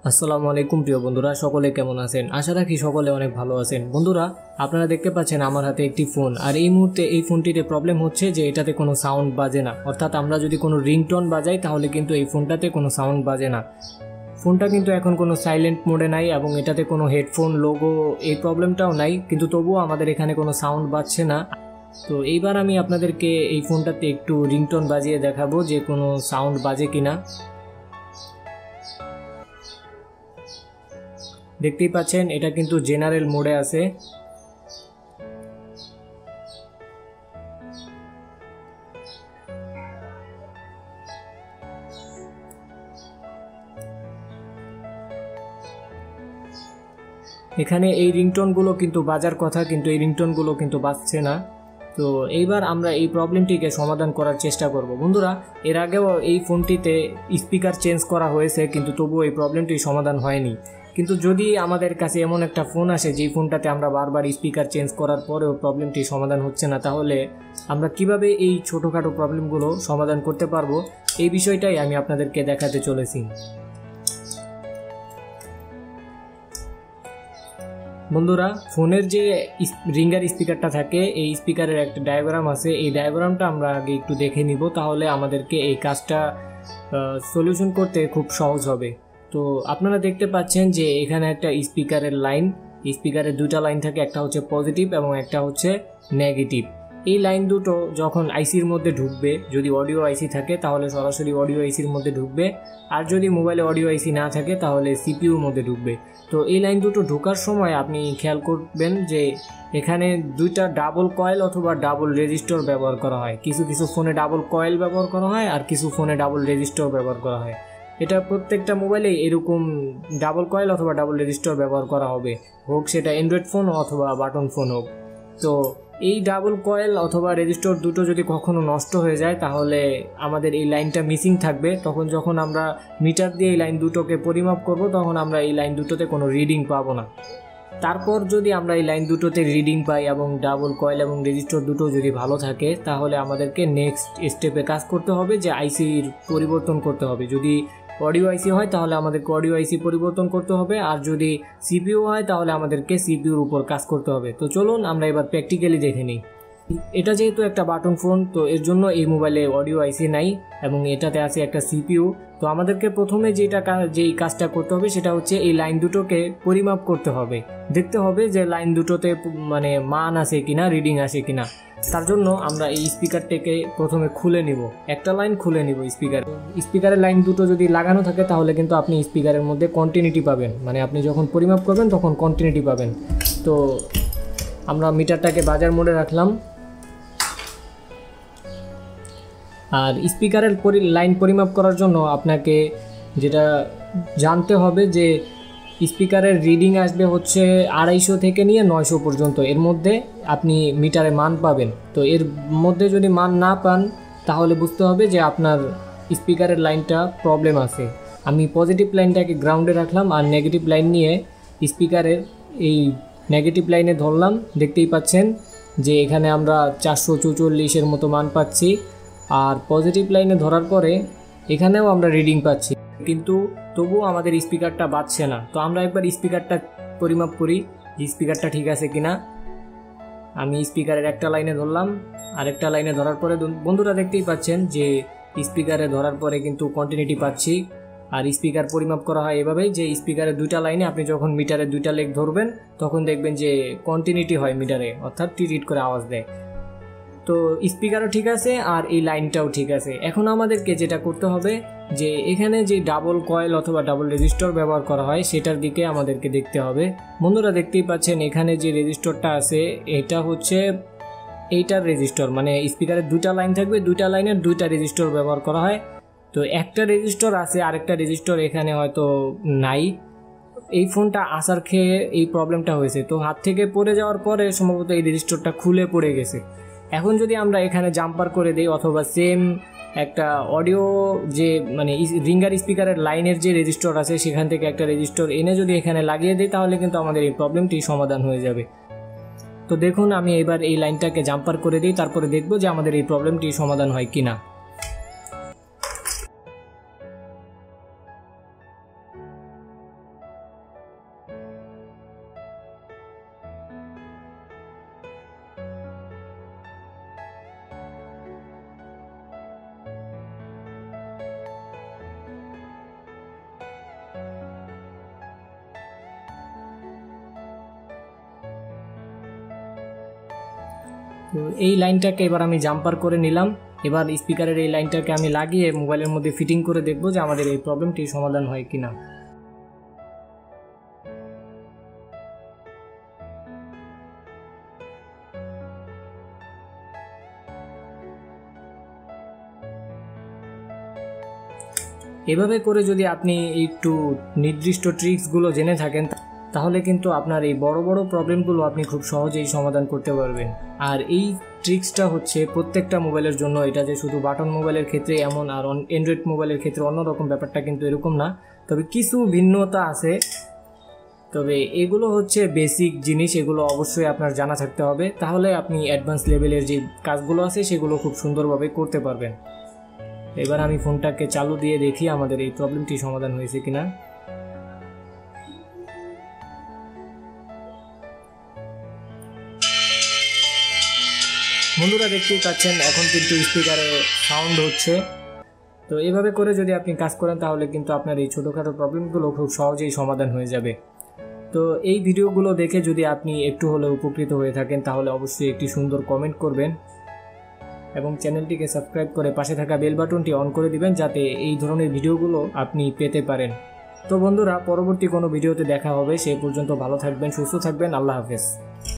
আসসালামু আলাইকুম প্রিয় বন্ধুরা, সকলে কেমন আছেন? আশা রাখি সকলে অনেক ভালো আছেন। বন্ধুরা, আপনারা দেখতে পাচ্ছেন আমার হাতে একটি ফোন, আর এই মুহূর্তে এই ফোনটিতে প্রবলেম হচ্ছে যে এটাতে কোনো সাউন্ড বাজে না। অর্থাৎ আমরা যদি কোনো রিংটোন বাজাই তাহলে কিন্তু এই ফোনটাতে কোনো সাউন্ড বাজে না। ফোনটা কিন্তু এখন কোনো সাইলেন্ট মোডে নাই এবং এটাতে কোনো হেডফোন লোগো এই প্রবলেমটাও নাই, কিন্তু তবুও আমাদের এখানে কোনো সাউন্ড বাজছে না। তো এইবার আমি আপনাদেরকে এই ফোনটাতে একটু রিংটোন বাজিয়ে দেখাবো যে কোনো সাউন্ড বাজে কিনা। দেখতেই পাচ্ছেন এটা কিন্তু জেনারেল মোডে আছে। এখানে এই রিংটোনগুলো কিন্তু বাজার কথা, কিন্তু এই রিংটোনগুলো কিন্তু বাজছে না। তো এইবার আমরা এই প্রবলেমটিকে সমাধান করার চেষ্টা করব। বন্ধুরা, এর আগেও এই ফোনটিতে স্পিকার চেঞ্জ করা হয়েছে, কিন্তু তবুও এই প্রবলেমটি সমাধান হয়নি। কিন্তু যদি আমাদের কাছে এমন একটা ফোন আসে যেই ফোনটাতে আমরা বারবার স্পিকার চেঞ্জ করার পরেও প্রবলেমটি সমাধান হচ্ছে না, তাহলে আমরা কিভাবে এই ছোটোখাটো প্রবলেমগুলো সমাধান করতে পারবো, এই বিষয়টাই আমি আপনাদেরকে দেখাতে চলেছি। বন্ধুরা, ফোনের যে রিঙ্গার স্পিকারটা থাকে, এই স্পিকারের একটা ডায়াগ্রাম আছে। এই ডায়াগ্রামটা আমরা আগে একটু দেখে নিব, তাহলে আমাদেরকে এই কাজটা সলিউশন করতে খুব সহজ হবে। তো আপনারা দেখতে পাচ্ছেন যে এখানে একটা স্পিকারের লাইন, স্পিকারের দুটা লাইন থাকে, একটা হচ্ছে পজিটিভ এবং একটা হচ্ছে নেগেটিভ। এই লাইন দুটো যখন আইসির মধ্যে ঢুকবে, যদি অডিও আইসি থাকে তাহলে সরাসরি অডিও আইসির মধ্যে ঢুকবে, আর যদি মোবাইলে অডিও আইসি না থাকে তাহলে সিপিইউর মধ্যে ঢুকবে। তো এই লাইন দুটো ঢোকার সময় আপনি খেয়াল করবেন যে এখানে দুইটা ডাবল কয়েল অথবা ডাবল রেজিস্টর ব্যবহার করা হয়। কিছু কিছু ফোনে ডাবল কয়েল ব্যবহার করা হয় আর কিছু ফোনে ডাবল রেজিস্টর ব্যবহার করা হয়। এটা প্রত্যেকটা মোবাইলেই এরকম ডাবল কয়েল অথবা ডাবল রেজিস্টর ব্যবহার করা হবে, হোক সেটা অ্যান্ড্রয়েড ফোন অথবা বাটন ফোন হোক। তো এই ডাবল কয়েল অথবা রেজিস্টর দুটো যদি কখনো নষ্ট হয়ে যায় তাহলে আমাদের এই লাইনটা মিসিং থাকবে। তখন যখন আমরা মিটার দিয়ে এই লাইন দুটোকে পরিমাপ করব, তখন আমরা এই লাইন দুটোতে কোনো রিডিং পাবো না। তারপর যদি আমরা এই লাইন দুটোতে রিডিং পাই এবং ডাবল কয়েল এবং রেজিস্টর দুটো যদি ভালো থাকে, তাহলে আমাদেরকে নেক্সট স্টেপে কাজ করতে হবে যে আইসির পরিবর্তন করতে হবে। যদি অডিও আইসি হয় তাহলে আমাদেরকে অডিও আইসি পরিবর্তন করতে হবে, আর যদি সিপিইউ হয় তাহলে আমাদেরকে সিপিইউর উপর কাজ করতে হবে। তো চলুন আমরা এবার প্র্যাকটিক্যালি দেখে নিই। এটা যেহেতু একটা বাটন ফোন, তো এর জন্য এই মোবাইলে অডিও আইসি নাই এবং এটাতে আছে একটা সিপিইউ। তো আমাদেরকে প্রথমে যেই কাজটা করতে হবে সেটা হচ্ছে এই লাইন দুটোকে পরিমাপ করতে হবে, দেখতে হবে যে লাইন দুটোতে মানে মান আছে কিনা, রিডিং আসে কিনা। তার জন্য আমরা এই স্পিকারটাকে প্রথমে খুলে নিব, একটা লাইন খুলে নিব। স্পিকারের লাইন দুটো যদি লাগানো থাকে তাহলে কিন্তু আপনি স্পিকারের মধ্যে কন্টিনিউটি পাবেন, মানে আপনি যখন পরিমাপ করবেন তখন কন্টিনিউটি পাবেন। তো আমরা মিটারটাকে বাজার মোডে রাখলাম, আর স্পিকারের লাইন পরিমাপ করার জন্য আপনাকে যেটা জানতে হবে যে স্পিকারের রিডিং আসবে হচ্ছে 250 থেকে নিয়ে 900 পর্যন্ত, এর মধ্যে আপনি মিটারে মান পাবেন। তো এর মধ্যে যদি মান না পান তাহলে বুঝতে হবে যে আপনার স্পিকারের লাইনটা প্রবলেম আছে। আমি পজিটিভ লাইনটাকে গ্রাউন্ডে রাখলাম আর নেগেটিভ লাইন নিয়ে স্পিকারের এই নেগেটিভ লাইনে ধরলাম। দেখতেই পাচ্ছেন যে এখানে আমরা 444-এর মতো মান পাচ্ছি, আর পজিটিভ লাইনে ধরার পরে এখানেও আমরা রিডিং পাচ্ছি, কিন্তু তবুও আমাদের স্পিকারটা বাজছে না। তো আমরা একবার স্পিকারটা পরিমাপ করি যে স্পিকারটা ঠিক আছে কিনা। আমি স্পিকারের একটা লাইনে ধরলাম, আরেকটা লাইনে ধরার পরে বন্ধুরা দেখতেই পাচ্ছেন যে স্পিকারে ধরার পরে কিন্তু কন্টিনিউটি পাচ্ছি। আর স্পিকার পরিমাপ করা হয় এভাবেই যে স্পিকারের দুইটা লাইনে আপনি যখন মিটারের দুইটা লেগ ধরবেন তখন দেখবেন যে কন্টিনিউটি হয় মিটারে, অর্থাৎ টিট করে আওয়াজ দেয়। তো স্পিকারও ঠিক আছে আর এই লাইনটাও ঠিক আছে। এখন আমাদেরকে যেটা করতে হবে যে এখানে যে ডাবল কয়েল অথবা ডাবল রেজিস্টর ব্যবহার করা হয় সেটার দিকে আমাদেরকে দেখতে হবে। বন্ধুরা দেখতেই পাচ্ছেন এখানে যে রেজিস্টরটা আছে এটা হচ্ছে এইটার রেজিস্টর, মানে স্পিকারের দুইটা লাইন থাকবে, দুইটা লাইনের দুইটা রেজিস্টর ব্যবহার করা হয়। তো একটা রেজিস্টর আছে, আরেকটা রেজিস্টর এখানে হয়তো নাই। এই ফোনটা আসার খেয়ে এই প্রবলেমটা হয়েছে, তো হাত থেকে পড়ে যাওয়ার পরে সম্ভবত এই রেজিস্টরটা খুলে পড়ে গেছে। এখন যদি আমরা এখানে জাম্পার করে দিই অথবা সেম একটা অডিও যে মানে রিঙ্গার স্পিকারের লাইনের যে রেজিস্টর আছে সেখান থেকে একটা রেজিস্টর এনে যদি এখানে লাগিয়ে দিই তাহলে কিন্তু আমাদের এই প্রবলেমটি সমাধান হয়ে যাবে। তো দেখুন আমি এবার এই লাইনটাকে জাম্পার করে দিই, তারপরে দেখব যে আমাদের এই প্রবলেমটি সমাধান হয় কিনা। তো এই লাইনটাকে এবার আমি জাম্পার করে নিলাম। এবার স্পিকারের এই লাইনটাকে আমি লাগিয়ে মোবাইলের মধ্যে ফিটিং করে দেখব যে আমাদের এই প্রবলেমটি সমাধান হয় কিনা। এভাবে করে যদি আপনি একটু নির্দিষ্ট ট্রিক্সগুলো জেনে থাকেন তাহলে কিন্তু আপনার এই বড় বড় প্রবলেমগুলো আপনি খুব সহজেই সমাধান করতে পারবেন। আর এই ট্রিক্সটা হচ্ছে প্রত্যেকটা মোবাইলের জন্য, এটা যে শুধু বাটন মোবাইলের ক্ষেত্রে এমন আর অ্যান্ড্রয়েড মোবাইলের ক্ষেত্রে অন্যরকম, ব্যাপারটা কিন্তু এরকম না। তবে কিছু ভিন্নতা আছে, তবে এগুলো হচ্ছে বেসিক জিনিস, এগুলো অবশ্যই আপনার জানা থাকতে হবে, তাহলে আপনি অ্যাডভান্স লেভেলের যে কাজগুলো আছে সেগুলো খুব সুন্দরভাবে করতে পারবেন। এবার আমি ফোনটাকে চালু দিয়ে দেখি আমাদের এই প্রবলেমটি সমাধান হয়েছে কিনা। বন্ধুরা দেখতেই পাচ্ছেন এখন কিন্তু স্পিকারে সাউন্ড হচ্ছে। তো এইভাবে করে যদি আপনি কাজ করেন তাহলে কিন্তু আপনার এই ছোটোখাটো প্রবলেমগুলো খুব সহজেই সমাধান হয়ে যাবে। তো এই ভিডিওগুলো দেখে যদি আপনি একটু হলেও উপকৃত হয়ে থাকেন তাহলে অবশ্যই একটি সুন্দর কমেন্ট করবেন এবং চ্যানেলটিকে সাবস্ক্রাইব করে পাশে থাকা বেল বাটনটি অন করে দিবেন যাতে এই ধরনের ভিডিওগুলো আপনি পেতে পারেন। তো বন্ধুরা, পরবর্তী কোনো ভিডিওতে দেখা হবে, সে পর্যন্ত ভালো থাকবেন, সুস্থ থাকবেন, আল্লাহ হাফেজ।